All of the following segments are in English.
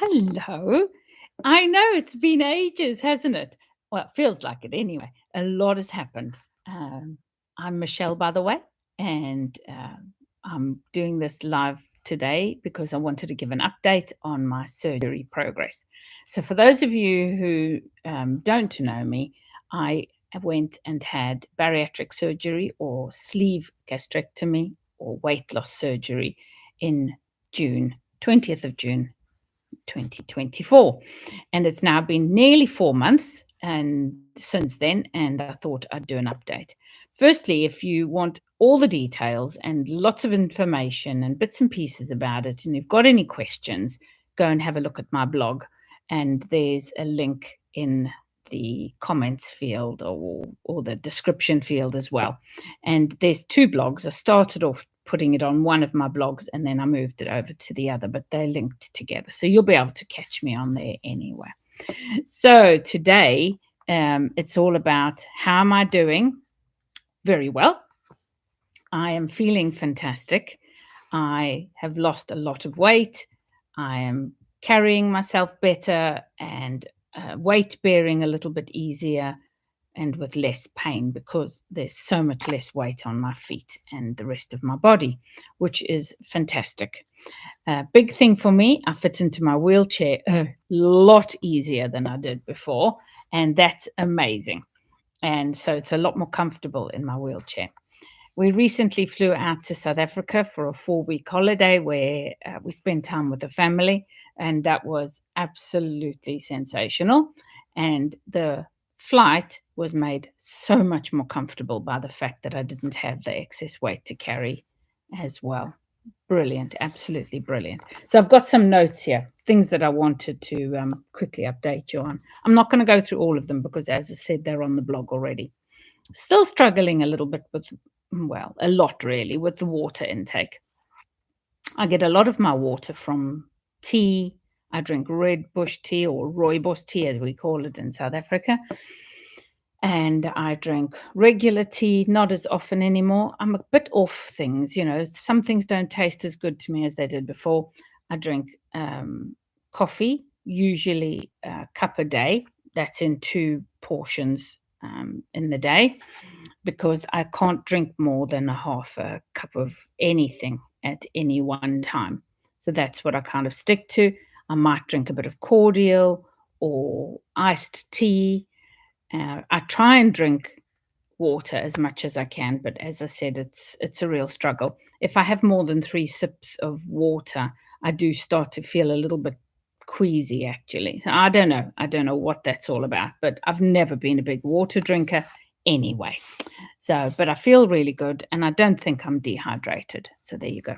Hello. I know it's been ages, hasn't it? Well, it feels like it anyway. A lot has happened. Um, I'm Michelle, by the way, and I'm doing this live today because I wanted to give an update on my surgery progress. So, for those of you who don't know me, I went and had bariatric surgery or sleeve gastrectomy or weight loss surgery in June, 20th of June 2024. And it's now been nearly 4 months and since then, and I thought I'd do an update. Firstly, if you want all the details and lots of information and bits and pieces about it, and you've got any questions, go and have a look at my blog. And there's a link in the comments field or the description field as well. And there's two blogs. I started off putting it on one of my blogs and then I moved it over to the other, but they're linked together. So you'll be able to catch me on there anyway. So today, it's all about how am I doing? Very well. I am feeling fantastic. I have lost a lot of weight. I am carrying myself better and weight bearing a little bit easier and with less pain because there's so much less weight on my feet and the rest of my body, which is fantastic. Big thing for me, I fit into my wheelchair a lot easier than I did before, and that's amazing. And so it's a lot more comfortable in my wheelchair. We recently flew out to South Africa for a 4-week holiday where we spent time with the family, and that was absolutely sensational. And the flight was made so much more comfortable by the fact that I didn't have the excess weight to carry as well. Brilliant, absolutely brilliant. So I've got some notes here, things that I wanted to quickly update you on. I'm not going to go through all of them because, as I said, they're on the blog already. Still struggling a little bit with, well, a lot really, with the water intake. I get a lot of my water from tea. I drink red bush tea or rooibos tea, as we call it in South Africa. And I drink regular tea, not as often anymore. I'm a bit off things, some things don't taste as good to me as they did before. I drink coffee, usually a cup a day. That's in 2 portions in the day because I can't drink more than a half a cup of anything at any one time. So that's what I kind of stick to. I might drink a bit of cordial or iced tea. I try and drink water as much as I can, but as I said, it's a real struggle. If I have more than 3 sips of water, I do start to feel a little bit queasy, actually. So I don't know what that's all about, but I've never been a big water drinker anyway. So, but I feel really good, and I don't think I'm dehydrated. So there you go.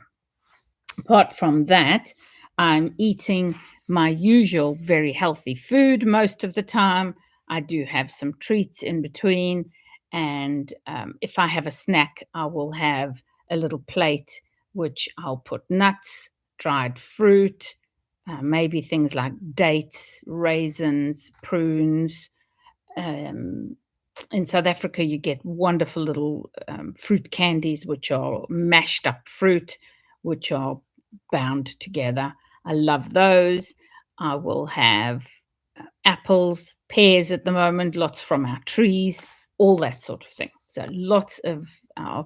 Apart from that, I'm eating my usual very healthy food most of the time. I do have some treats in between. And if I have a snack, I will have a little plate, which I'll put nuts, dried fruit, maybe things like dates, raisins, prunes. In South Africa, you get wonderful little fruit candies, which are mashed up fruit, which are bound together. I love those. I will have apples, pears at the moment, lots from our trees, all that sort of thing. So lots of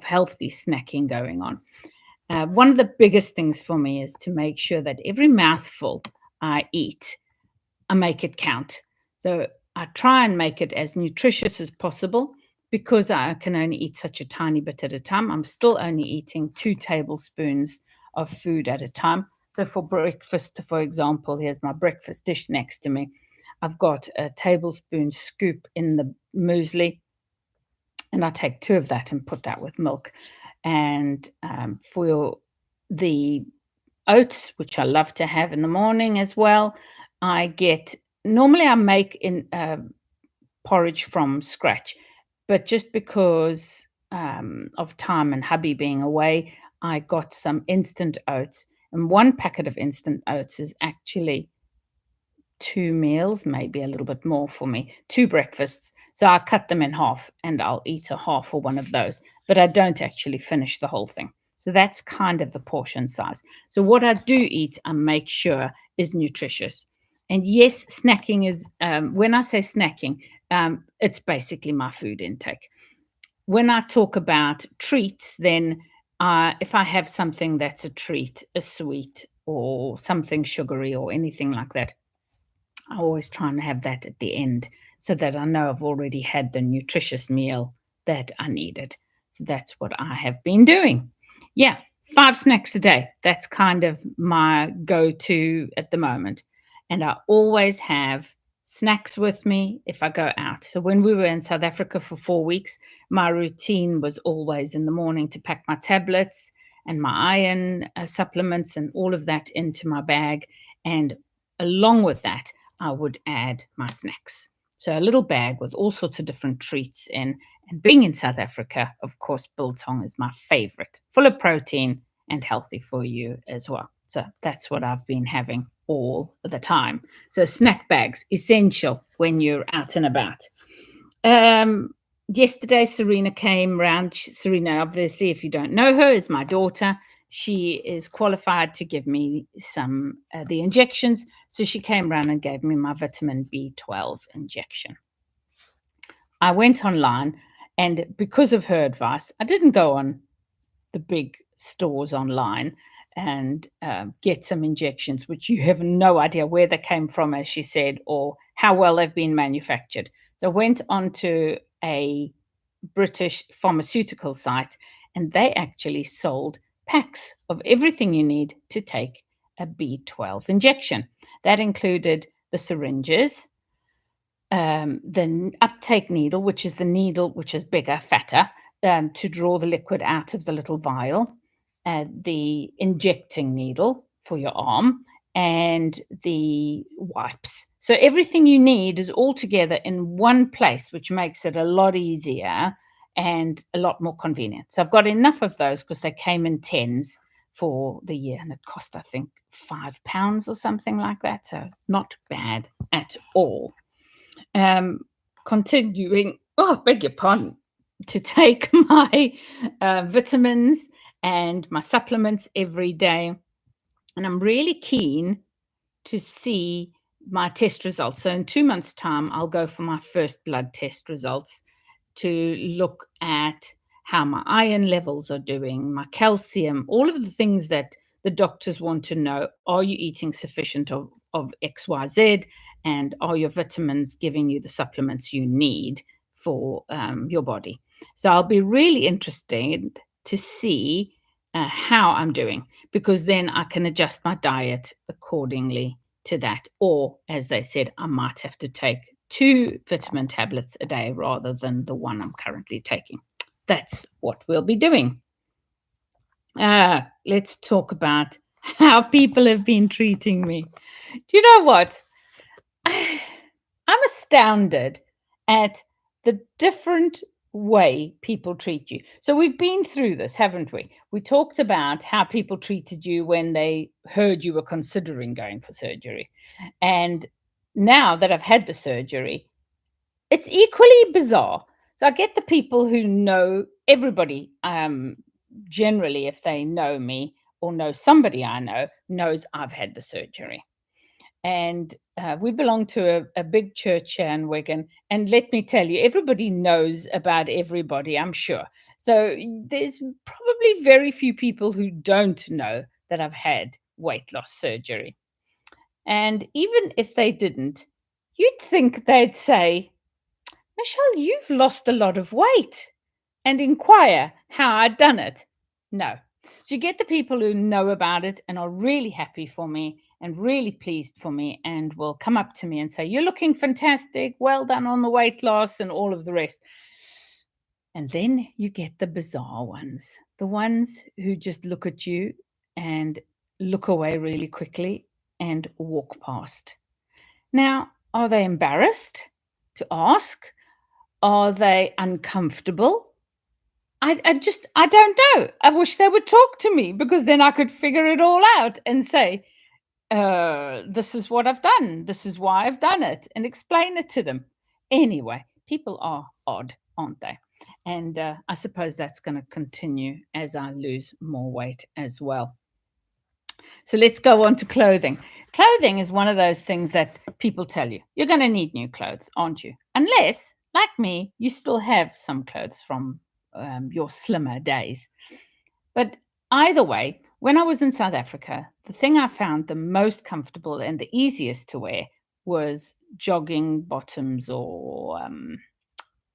healthy snacking going on. One of the biggest things for me is to make sure that every mouthful I eat, I make it count. So I try and make it as nutritious as possible because I can only eat such a tiny bit at a time. I'm still only eating 2 tablespoons of food at a time. So for breakfast, for example, here's my breakfast dish next to me. I've got a tablespoon scoop in the muesli, and I take 2 of that and put that with milk. And for the oats, which I love to have in the morning as well, normally I make in porridge from scratch, but just because of time and hubby being away, I got some instant oats. And 1 packet of instant oats is actually 2 meals, maybe a little bit more for me, 2 breakfasts. So I cut them in half and I'll eat a half or one of those, but I don't actually finish the whole thing. So that's kind of the portion size. So what I do eat, I make sure is nutritious. And yes, snacking is, when I say snacking, it's basically my food intake. When I talk about treats, then if I have something that's a treat, a sweet, or something sugary, or anything like that, I always try and have that at the end so that I know I've already had the nutritious meal that I needed. So that's what I have been doing. Yeah, 5 snacks a day. That's kind of my go to at the moment. And I always have snacks with me if I go out. So when we were in South Africa for 4 weeks, my routine was always in the morning to pack my tablets and my iron supplements and all of that into my bag. And along with that, I would add my snacks. So a little bag with all sorts of different treats in. And being in South Africa, of course, biltong is my favorite, full of protein and healthy for you as well. So that's what I've been having all the time. So snack bags, essential when you're out and about. Yesterday, Serena came round. Serena, obviously, if you don't know her, is my daughter. She is qualified to give me some the injections. So she came round and gave me my vitamin B12 injection. I went online, and because of her advice, I didn't go on the big stores online and get some injections, which you have no idea where they came from, as she said, or how well they've been manufactured. So I went onto a British pharmaceutical site, and they actually sold packs of everything you need to take a B12 injection. That included the syringes, the uptake needle, which is the needle which is bigger, fatter, to draw the liquid out of the little vial, the injecting needle for your arm, and the wipes. So everything you need is all together in one place, which makes it a lot easier and a lot more convenient. So I've got enough of those because they came in tens for the year, and it cost, I think, £5 or something like that. So not bad at all. Continuing, beg your pardon, to take my vitamins and my supplements every day. And I'm really keen to see my test results. So in 2 months' time, I'll go for my first blood test results to look at how my iron levels are doing, my calcium, all of the things that the doctors want to know. Are you eating sufficient of XYZ? And are your vitamins giving you the supplements you need for your body? So I'll be really interested to see how I'm doing, because then I can adjust my diet accordingly to that. Or, as they said, I might have to take 2 vitamin tablets a day rather than the one I'm currently taking. That's what we'll be doing. Let's talk about how people have been treating me. Do you know what? I'm astounded at the different way people treat you. So we've been through this, haven't we? We talked about how people treated you when they heard you were considering going for surgery. And now that I've had the surgery, it's equally bizarre. So I get the people who know everybody, generally, if they know me or know somebody I know, knows I've had the surgery. And we belong to a big church here in Wigan. And let me tell you, everybody knows about everybody, I'm sure. So there's probably very few people who don't know that I've had weight loss surgery. And even if they didn't, you'd think they'd say, Michelle, you've lost a lot of weight, and inquire how I'd done it. No. So you get the people who know about it and are really happy for me and really pleased for me and will come up to me and say, you're looking fantastic, well done on the weight loss and all of the rest. And then you get the bizarre ones, the ones who just look at you and look away really quickly and walk past. Now, are they embarrassed to ask? Are they uncomfortable? I don't know. I wish they would talk to me, because then I could figure it all out and say, this is what I've done. This is why I've done it, and explain it to them. Anyway, people are odd, aren't they? And I suppose that's going to continue as I lose more weight as well. So let's go on to clothing. Clothing is one of those things that people tell you you're going to need new clothes, aren't you? Unless, like me, you still have some clothes from your slimmer days. But either way, when I was in South Africa, the thing I found the most comfortable and the easiest to wear was jogging bottoms or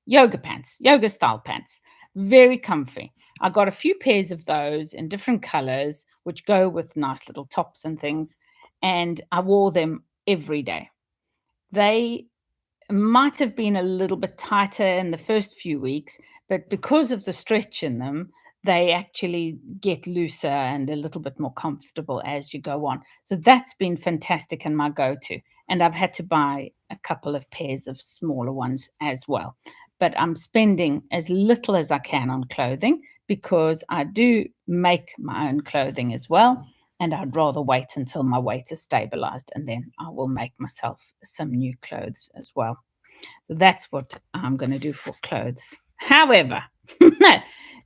yoga pants, yoga style pants. Very comfy. I got a few pairs of those in different colors, which go with nice little tops and things. And I wore them every day. They might have been a little bit tighter in the first few weeks, but because of the stretch in them, they actually get looser and a little bit more comfortable as you go on. So that's been fantastic and my go to. And I've had to buy a couple of pairs of smaller ones as well. But I'm spending as little as I can on clothing because I do make my own clothing as well. And I'd rather wait until my weight is stabilized and then I will make myself some new clothes as well. So that's what I'm going to do for clothes. However,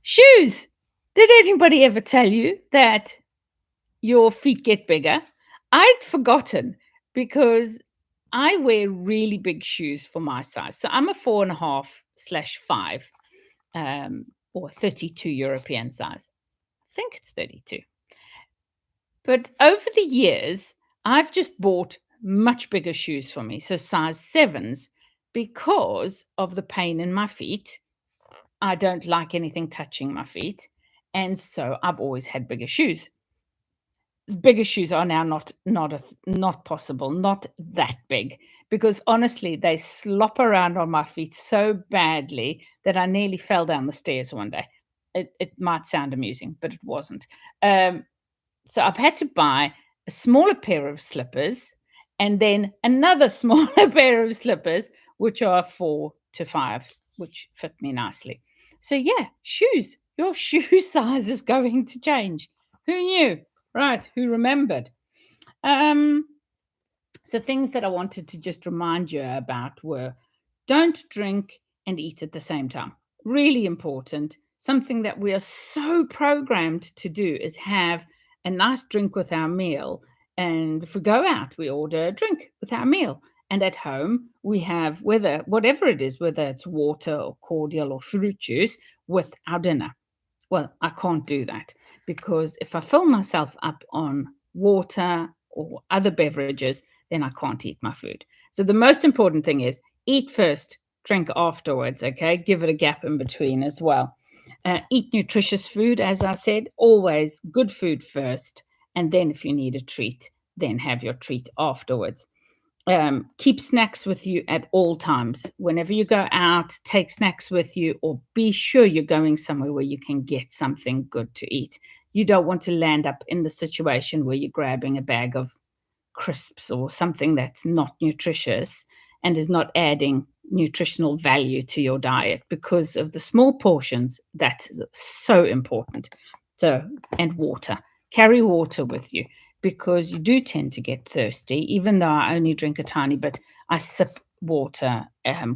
shoes. Did anybody ever tell you that your feet get bigger? I'd forgotten because I wear really big shoes for my size. So I'm a 4.5/5 or 32 European size. I think it's 32. But over the years, I've just bought much bigger shoes for me, so size 7s, because of the pain in my feet. I don't like anything touching my feet, and so I've always had bigger shoes. Bigger shoes are now not possible, not that big, because honestly, they slop around on my feet so badly that I nearly fell down the stairs one day. It might sound amusing, but it wasn't. Um, so I've had to buy a smaller pair of slippers and then another smaller pair of slippers, which are 4 to 5, which fit me nicely. So, yeah, shoes. Your shoe size is going to change. Who knew? Right. Who remembered? Um, so, things that I wanted to just remind you about were don't drink and eat at the same time. Really important. Something that we are so programmed to do is have a nice drink with our meal. And if we go out, we order a drink with our meal. And at home, we have whatever it is, whether it's water or cordial or fruit juice with our dinner. Well, I can't do that because if I fill myself up on water or other beverages, then I can't eat my food. So the most important thing is eat first, drink afterwards, okay? Give it a gap in between as well. Eat nutritious food, as I said, always good food first. And then if you need a treat, then have your treat afterwards. Keep snacks with you at all times. Whenever you go out, take snacks with you, or be sure you're going somewhere where you can get something good to eat. You don't want to land up in the situation where you're grabbing a bag of crisps or something that's not nutritious and is not adding nutritional value to your diet because of the small portions. That's so important. So, and water. Carry water with you because you do tend to get thirsty, even though I only drink a tiny bit. I sip water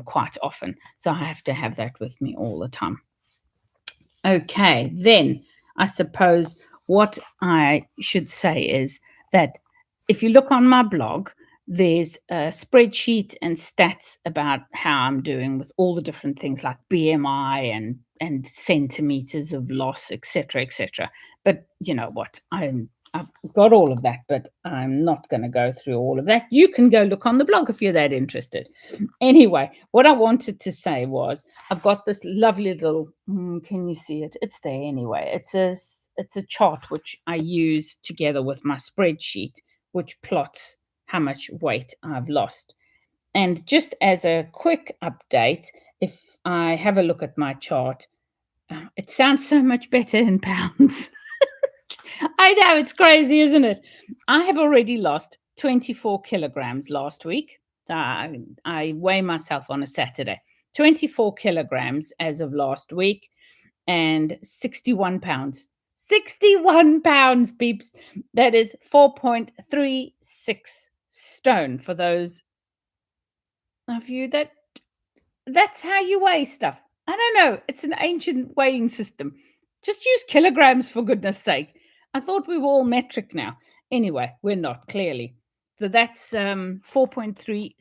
quite often. So I have to have that with me all the time. Okay, then I suppose what I should say is that if you look on my blog, there's a spreadsheet and stats about how I'm doing with all the different things like BMI and centimeters of loss, etc., etc. But you know what? I've got all of that, but I'm not going to go through all of that. You can go look on the blog if you're that interested. Anyway, what I wanted to say was I've got this lovely little, can you see it? It's there anyway. It's a chart which I use together with my spreadsheet, which plots how much weight I've lost. And just as a quick update, if I have a look at my chart, it sounds so much better in pounds. I know, it's crazy, isn't it? I have already lost 24 kilograms last week. I weigh myself on a Saturday. 24 kilograms as of last week and 61 pounds. 61 pounds, peeps. That is 4.36 stone for those of you that's how you weigh stuff. I don't know. It's an ancient weighing system. Just use kilograms for goodness sake. I thought we were all metric now. Anyway, we're not, clearly. that's 4.36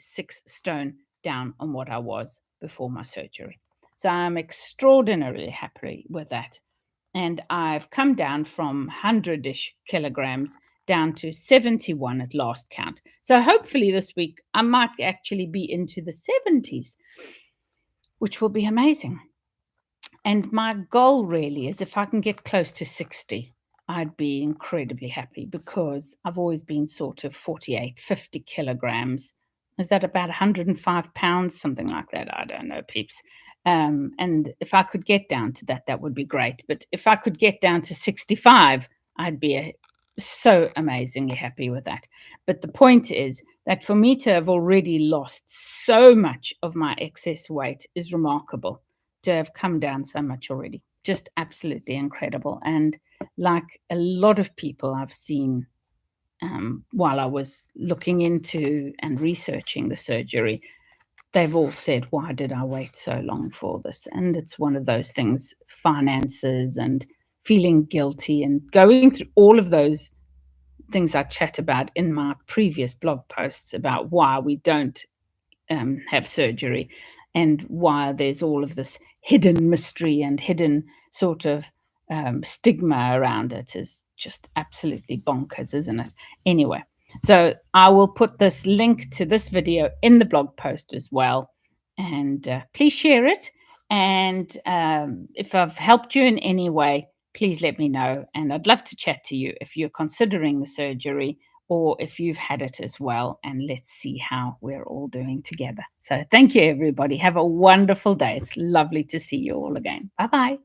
stone down on what I was before my surgery. So I'm extraordinarily happy with that. And I've come down from 100-ish kilograms down to 71 at last count. So hopefully this week I might actually be into the 70s, which will be amazing. And my goal really is if I can get close to 60, I'd be incredibly happy, because I've always been sort of 48, 50 kilograms. Is that about 105 pounds? Something like that. I don't know, peeps. And if I could get down to that, that would be great. But if I could get down to 65, I'd be so amazingly happy with that. But the point is that for me to have already lost so much of my excess weight is remarkable, to have come down so much already. Just absolutely incredible. And like a lot of people I've seen while I was looking into and researching the surgery, they've all said, why did I wait so long for this? And it's one of those things, finances and feeling guilty and going through all of those things I chat about in my previous blog posts about why we don't have surgery, and why there's all of this hidden mystery and hidden sort of stigma around it, is just absolutely bonkers, isn't it? Anyway, so I will put this link to this video in the blog post as well, and please share it. And if I've helped you in any way, please let me know. And I'd love to chat to you if you're considering the surgery, or if you've had it as well, and let's see how we're all doing together. So thank you, everybody. Have a wonderful day. It's lovely to see you all again. Bye-bye.